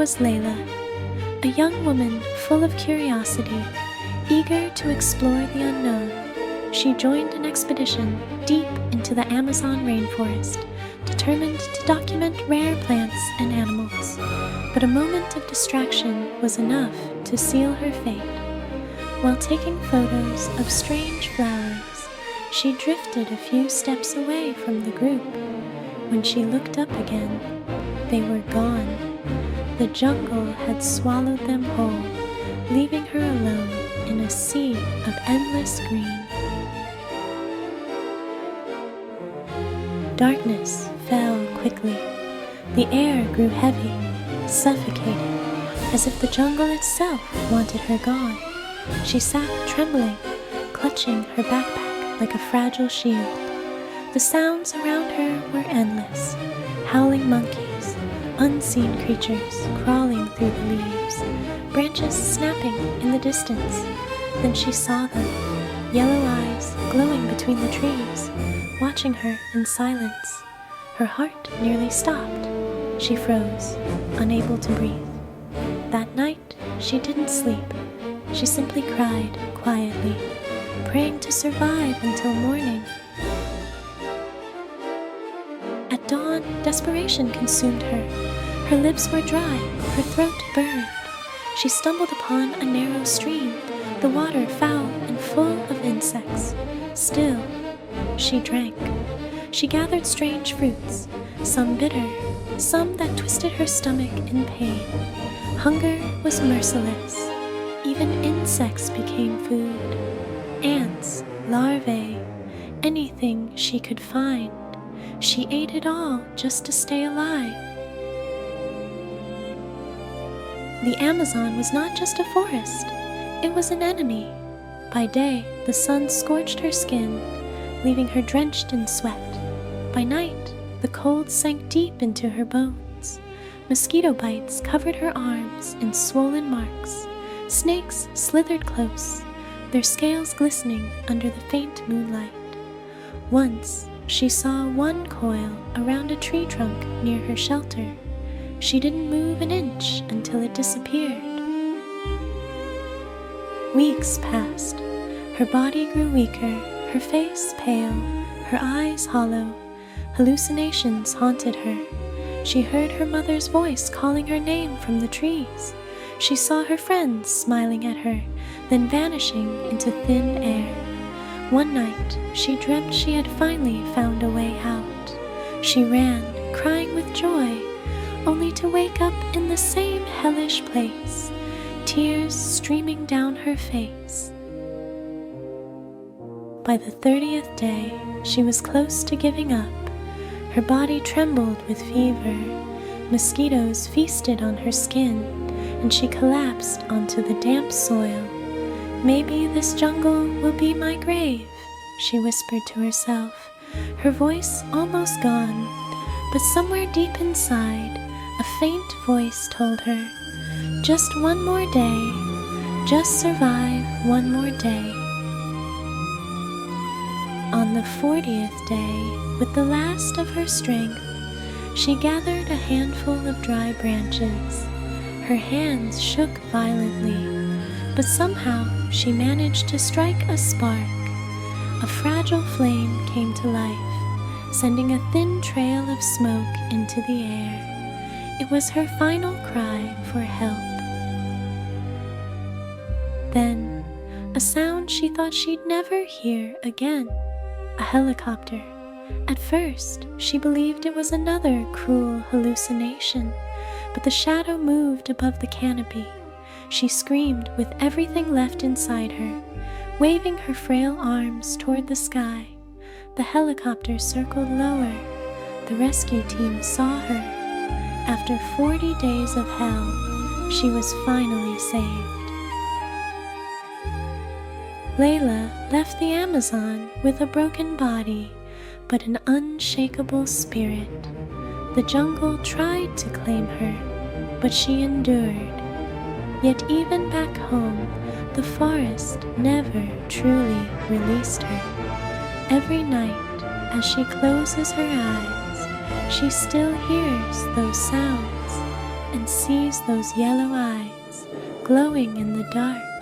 was Layla, a young woman full of curiosity, eager to explore the unknown. She joined an expedition deep into the Amazon rainforest, determined to document rare plants and animals. But a moment of distraction was enough to seal her fate. While taking photos of strange flowers, she drifted a few steps away from the group. When she looked up again, they were gone. The jungle had swallowed them whole, leaving her alone in a sea of endless green. Darkness fell quickly. The air grew heavy, suffocating, as if the jungle itself wanted her gone. She sat trembling, clutching her backpack like a fragile shield. The sounds around her were endless. Howling monkeys, unseen creatures crawling through the leaves, branches snapping in the distance. Then she saw them, yellow eyes glowing between the trees, watching her in silence. Her heart nearly stopped. She froze, unable to breathe. That night, she didn't sleep. She simply cried quietly, praying to survive until morning. At dawn, desperation consumed her. Her lips were dry, her throat burned. She stumbled upon a narrow stream, the water foul and full of insects. Still, she drank. She gathered strange fruits, some bitter, some that twisted her stomach in pain. Hunger was merciless. Even insects became food. Ants, larvae, anything she could find. She ate it all just to stay alive. The Amazon was not just a forest, it was an enemy. By day, the sun scorched her skin, leaving her drenched in sweat. By night, the cold sank deep into her bones. Mosquito bites covered her arms in swollen marks. Snakes slithered close, their scales glistening under the faint moonlight. Once, she saw one coil around a tree trunk near her shelter. She didn't move an inch until it disappeared. Weeks passed. Her body grew weaker, her face pale, her eyes hollow. Hallucinations haunted her. She heard her mother's voice calling her name from the trees. She saw her friends smiling at her, then vanishing into thin air. One night, she dreamt she had finally found a way out. She ran, crying with joy, only to wake up in the same hellish place, tears streaming down her face. By the 30th day, she was close to giving up. Her body trembled with fever. Mosquitoes feasted on her skin, and she collapsed onto the damp soil. Maybe this jungle will be my grave, she whispered to herself, her voice almost gone. But somewhere deep inside, a faint voice told her, just one more day, just survive one more day. On the 40th day, with the last of her strength, she gathered a handful of dry branches. Her hands shook violently, but somehow she managed to strike a spark. A fragile flame came to life, sending a thin trail of smoke into the air. It was her final cry for help. Then, a sound she thought she'd never hear again. A helicopter. At first, she believed it was another cruel hallucination, but the shadow moved above the canopy. She screamed with everything left inside her, waving her frail arms toward the sky. The helicopter circled lower. The rescue team saw her. After 40 days of hell, she was finally saved. Layla left the Amazon with a broken body, but an unshakable spirit. The jungle tried to claim her, but she endured. Yet even back home, the forest never truly released her. Every night, as she closes her eyes, she still hears those sounds, and sees those yellow eyes glowing in the dark.